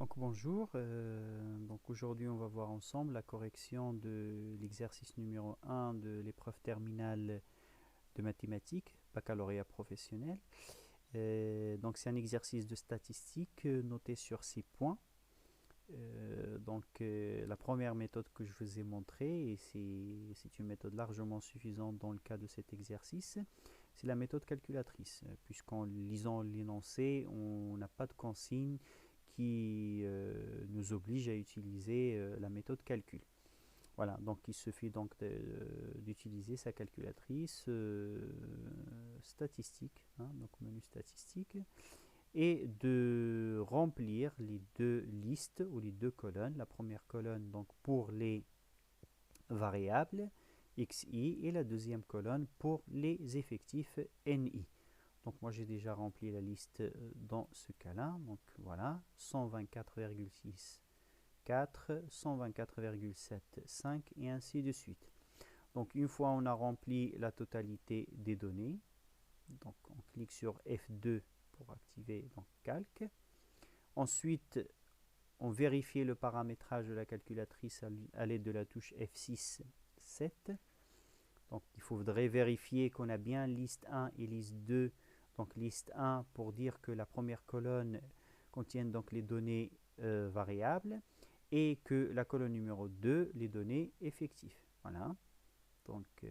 Donc bonjour, donc aujourd'hui on va voir ensemble la correction de l'exercice numéro 1 de l'épreuve terminale de mathématiques, baccalauréat professionnel. Donc c'est un exercice de statistique noté sur 6 points. La première méthode que je vous ai montrée, et c'est une méthode largement suffisante dans le cas de cet exercice, c'est la méthode calculatrice, puisqu'en lisant l'énoncé, on n'a pas de consigne qui nous oblige à utiliser la méthode calcul. Voilà, donc il suffit donc d'utiliser sa calculatrice statistique, donc menu statistique, et de remplir les deux listes ou les deux colonnes. La première colonne donc pour les variables xi et la deuxième colonne pour les effectifs ni. Donc moi j'ai déjà rempli la liste dans ce cas-là. Donc voilà, 124,6, 4, 124,7, 5 et ainsi de suite. Donc une fois on a rempli la totalité des données, donc on clique sur F2 pour activer donc calque. Ensuite on vérifie le paramétrage de la calculatrice à l'aide de la touche F6, 7. Donc il faudrait vérifier qu'on a bien liste 1 et liste 2. Donc liste 1 pour dire que la première colonne contienne donc les données variables et que la colonne numéro 2 les données effectives. Voilà. Donc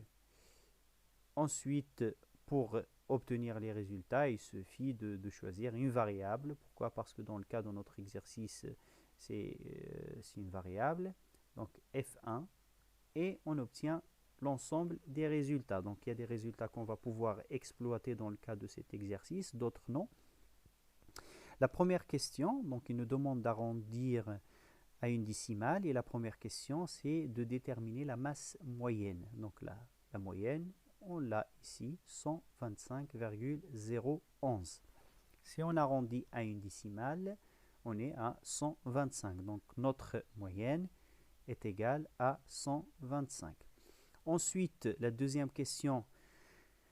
ensuite pour obtenir les résultats, il suffit de choisir une variable. Pourquoi? Parce que dans le cas de notre exercice, c'est une variable. Donc F1 et on obtient l'ensemble des résultats. Donc il y a des résultats qu'on va pouvoir exploiter dans le cas de cet exercice, d'autres non. La première question, donc il nous demande d'arrondir à une décimale et la première question c'est de déterminer la masse moyenne. Donc la moyenne, on l'a ici, 125,011. Si on arrondit à une décimale, on est à 125. Donc notre moyenne est égale à 125. Ensuite, la deuxième question,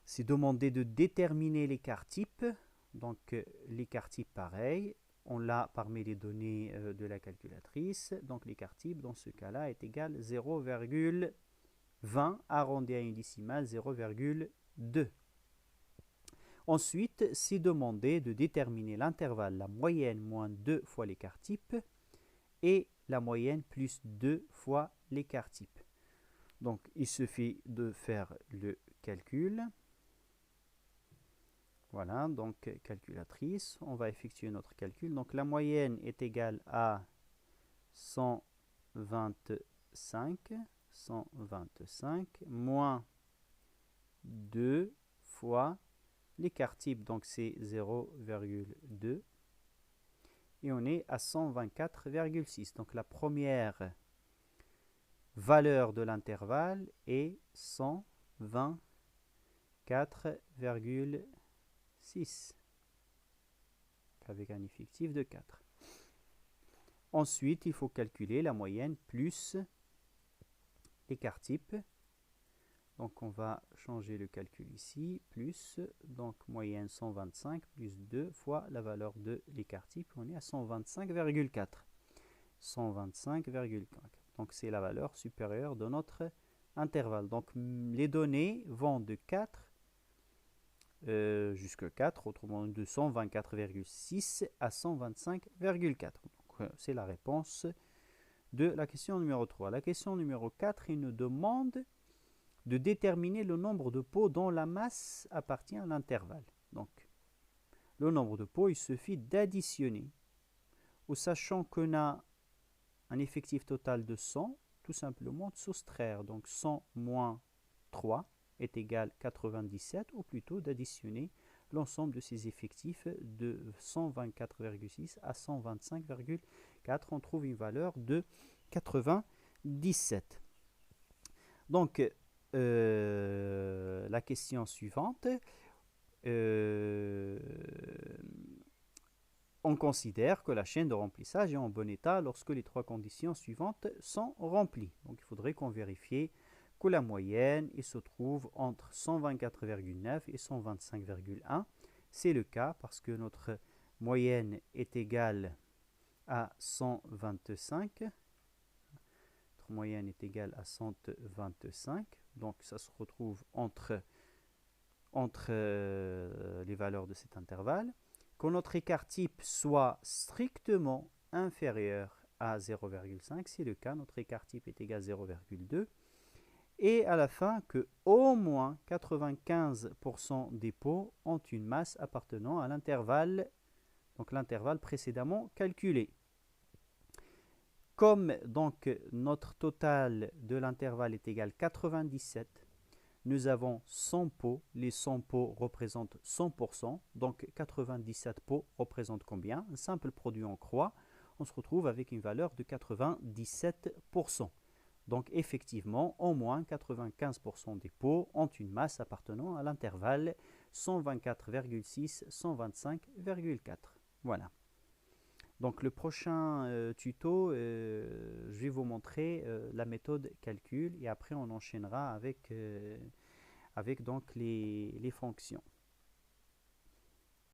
c'est demander de déterminer l'écart type. Donc l'écart type pareil, on l'a parmi les données de la calculatrice. Donc l'écart type dans ce cas-là est égal à 0,20 arrondi à une décimale 0,2. Ensuite, c'est demander de déterminer l'intervalle la moyenne moins 2 fois l'écart type et la moyenne plus 2 fois l'écart type. Donc il suffit de faire le calcul. Voilà, donc calculatrice, on va effectuer notre calcul. Donc la moyenne est égale à 125 moins 2 fois l'écart type, donc c'est 0,2. Et on est à 124,6. Donc la première valeur de l'intervalle est 124,6 avec un effectif de 4. Ensuite, il faut calculer la moyenne plus l'écart type. Donc on va changer le calcul ici, plus, donc moyenne 125 plus 2 fois la valeur de l'écart type, on est à 125,4. 125,4. Donc c'est la valeur supérieure de notre intervalle. Donc les données vont de 4 jusqu'à 4, autrement de 124,6 à 125,4. Donc c'est la réponse de la question numéro 3. La question numéro 4, il nous demande de déterminer le nombre de pots dont la masse appartient à l'intervalle. Donc le nombre de pots, il suffit d'additionner. Ou sachant qu'on a un effectif total de 100, tout simplement de soustraire. Donc 100 moins 3 est égal à 97, ou plutôt d'additionner l'ensemble de ces effectifs de 124,6 à 125,4. On trouve une valeur de 97. Donc la question suivante, on considère que la chaîne de remplissage est en bon état lorsque les trois conditions suivantes sont remplies. Donc il faudrait qu'on vérifie que la moyenne se trouve entre 124,9 et 125,1. C'est le cas parce que notre moyenne est égale à 125. Notre moyenne est égale à 125. Donc ça se retrouve entre les valeurs de cet intervalle. Que notre écart type soit strictement inférieur à 0,5. C'est le cas, notre écart type est égal à 0,2. Et à la fin, que au moins 95% des pots ont une masse appartenant à l'intervalle, donc l'intervalle précédemment calculé. Comme donc notre total de l'intervalle est égal à 97, nous avons 100 pots. Les 100 pots représentent 100%, donc 97 pots représentent combien? Un simple produit en croix, on se retrouve avec une valeur de 97%. Donc effectivement, au moins 95% des pots ont une masse appartenant à l'intervalle 124,6-125,4. Voilà. Donc le prochain tuto, je vais vous montrer la méthode calcul et après on enchaînera avec donc les fonctions.